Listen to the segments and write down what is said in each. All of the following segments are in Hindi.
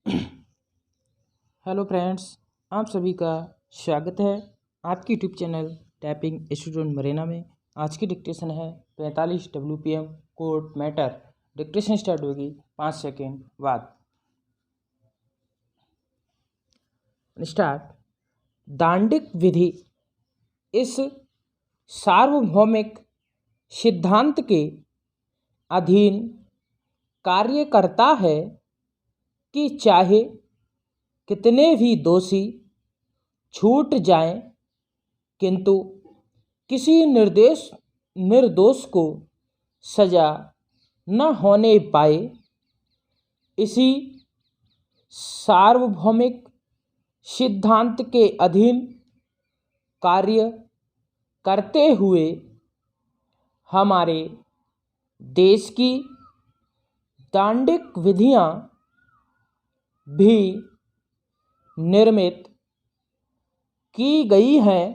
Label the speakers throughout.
Speaker 1: हेलो फ्रेंड्स, आप सभी का स्वागत है आपकी YouTube channel typing student Marina में। आज की डिक्टेशन है 45 WPM code matter. Dictation start होगी 5 सेकेंड बाद। स्टार्ट। दांडिक विधि इस सार्वभौमिक सिद्धांत के अधीन कार्य करता है कि चाहे कितने भी दोषी छूट जाएं, किंतु किसी निर्दोष को सजा न होने पाए। इसी सार्वभौमिक सिद्धांत के अधीन कार्य करते हुए हमारे देश की दांडिक विधियां भी निर्मित की गई हैं।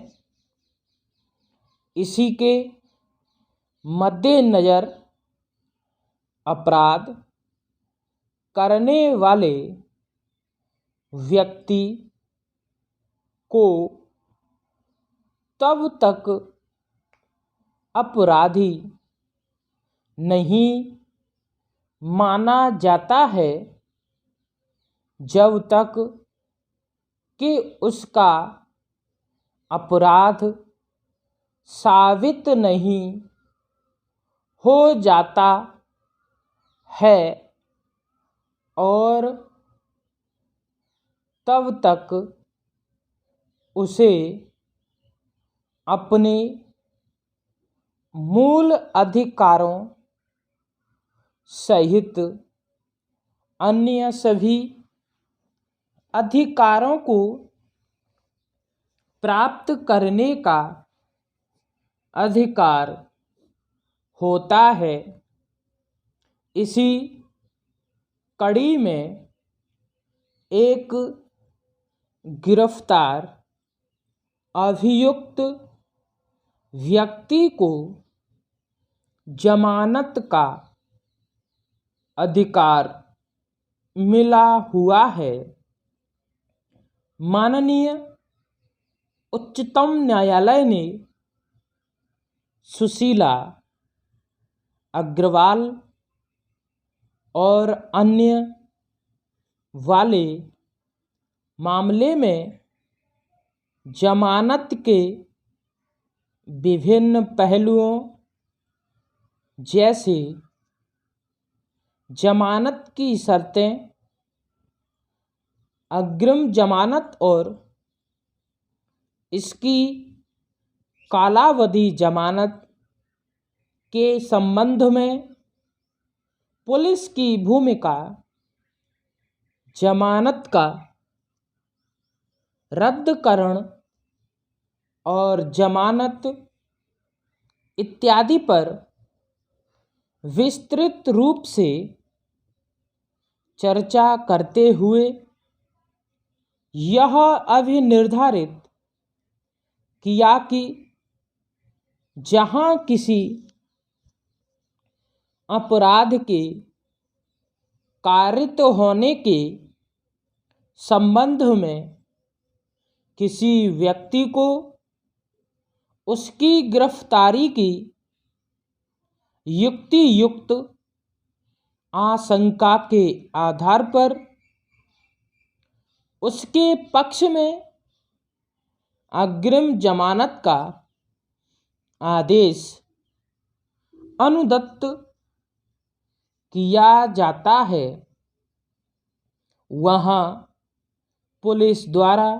Speaker 1: इसी के मद्देनज़र अपराध करने वाले व्यक्ति को तब तक अपराधी नहीं माना जाता है जब तक कि उसका अपराध साबित नहीं हो जाता है, और तब तक उसे अपने मूल अधिकारों सहित अन्य सभी अधिकारों को प्राप्त करने का अधिकार होता है। इसी कड़ी में एक गिरफ्तार अभियुक्त व्यक्ति को जमानत का अधिकार मिला हुआ है। माननीय उच्चतम न्यायालय ने सुशीला अग्रवाल और अन्य वाले मामले में जमानत के विभिन्न पहलुओं जैसे जमानत की शर्तें, अग्रिम जमानत और इसकी कालावधि जमानत के संबंध में पुलिस की भूमिका, जमानत का रद्दकरण और जमानत इत्यादि पर विस्तृत रूप से चर्चा करते हुए यह अभिनिर्धारित किया कि जहां किसी अपराध के कारित होने के संबंध में किसी व्यक्ति को उसकी गिरफ्तारी की युक्तियुक्त आशंका के आधार पर उसके पक्ष में अग्रिम जमानत का आदेश अनुदत्त किया जाता है, वहाँ पुलिस द्वारा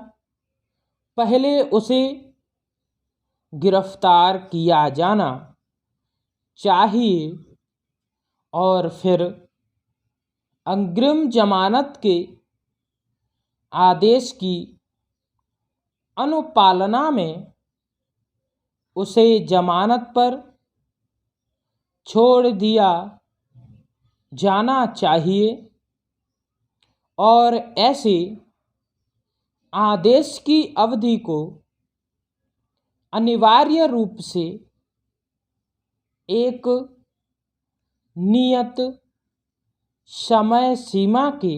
Speaker 1: पहले उसे गिरफ्तार किया जाना चाहिए और फिर अग्रिम जमानत के आदेश की अनुपालना में उसे जमानत पर छोड़ दिया जाना चाहिए, और ऐसे आदेश की अवधि को अनिवार्य रूप से एक नियत समय सीमा के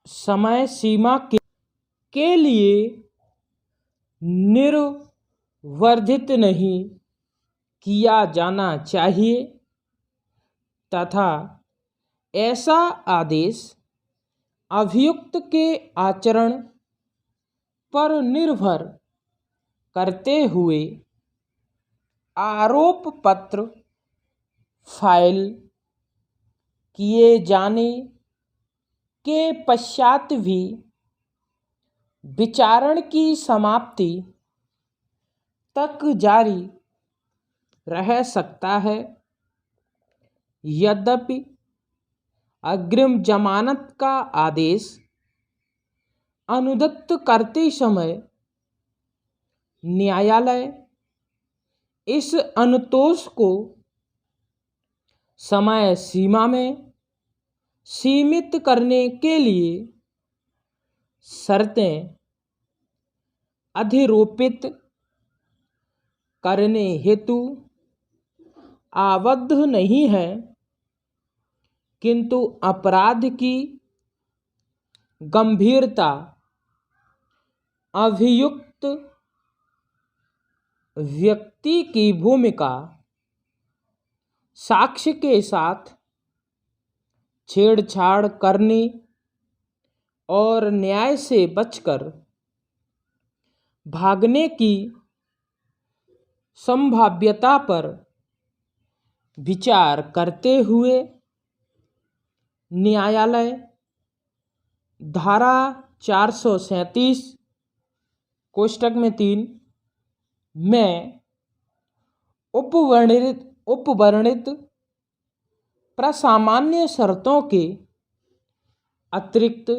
Speaker 1: समय सीमा के लिए निर्वर्धित नहीं किया जाना चाहिए तथा ऐसा आदेश अभियुक्त के आचरण पर निर्भर करते हुए आरोप पत्र फाइल किए जाने के पश्चात भी विचारण की समाप्ति तक जारी रह सकता है। यद्यपि अग्रिम जमानत का आदेश अनुदत्त करते समय न्यायालय इस अनुतोष को समय सीमा में सीमित करने के लिए शर्तें अधिरोपित करने हेतु आबद्ध नहीं है, किंतु अपराध की गंभीरता, अभियुक्त व्यक्ति की भूमिका, साक्ष्य के साथ छेड़छाड़ करने और न्याय से बचकर भागने की संभाव्यता पर विचार करते हुए न्यायालय धारा 437 कोष्टक में 3 में उपवर्णित प्रसामान्य शर्तों के अतिरिक्त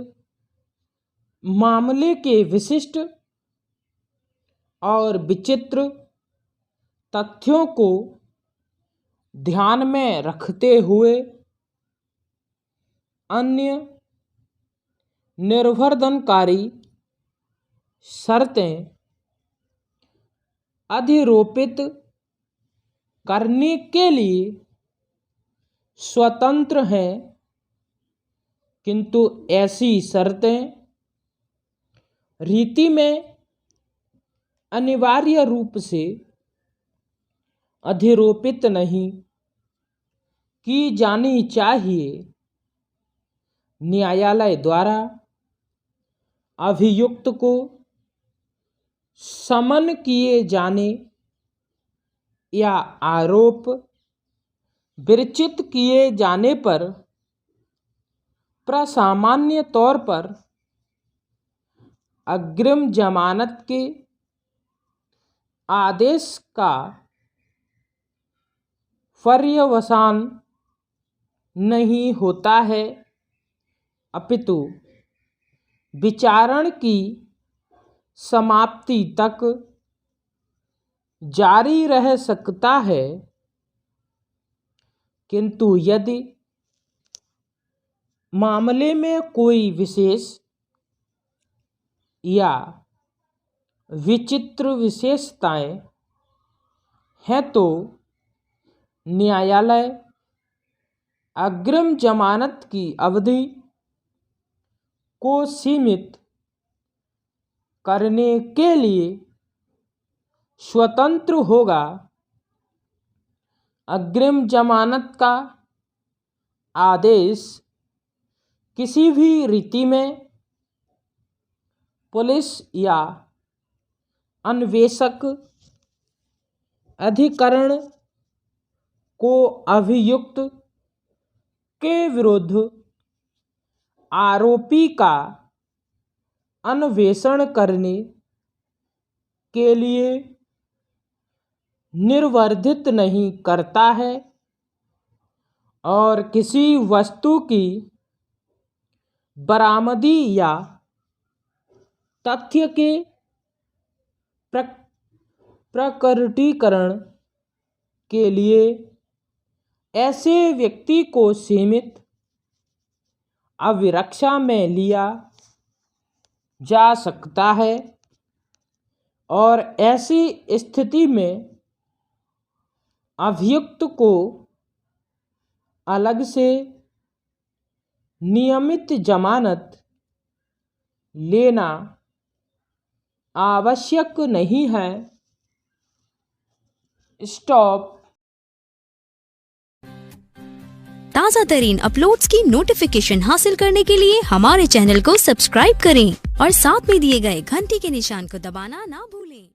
Speaker 1: मामले के विशिष्ट और विचित्र तथ्यों को ध्यान में रखते हुए अन्य निर्वर्धनकारी शर्तें अधिरोपित करने के लिए स्वतंत्र हैं, किंतु ऐसी शर्तें रीति में अनिवार्य रूप से अधिरोपित नहीं की जानी चाहिए। न्यायालय द्वारा अभियुक्त को समन किए जाने या आरोप विरचित किए जाने पर प्रसामान्य तौर पर अग्रिम जमानत के आदेश का पर्यवसान नहीं होता है, अपितु विचारण की समाप्ति तक जारी रह सकता है। किंतु यदि मामले में कोई विशेष या विचित्र विशेषताएं हैं तो न्यायालय अग्रिम जमानत की अवधि को सीमित करने के लिए स्वतंत्र होगा। अग्रिम जमानत का आदेश किसी भी रीति में पुलिस या अन्वेषक अधिकरण को अभियुक्त के विरुद्ध आरोपी का अन्वेषण करने के लिए निर्वर्धित नहीं करता है और किसी वस्तु की बरामदी या तथ्य के प्रकटीकरण के लिए ऐसे व्यक्ति को सीमित अभिरक्षा में लिया जा सकता है और ऐसी स्थिति में अभियुक्त को अलग से नियमित जमानत लेना आवश्यक नहीं है। स्टॉप।
Speaker 2: ताज़ा तरीन अपलोड्स की नोटिफिकेशन हासिल करने के लिए हमारे चैनल को सब्सक्राइब करें और साथ में दिए गए घंटी के निशान को दबाना ना भूलें।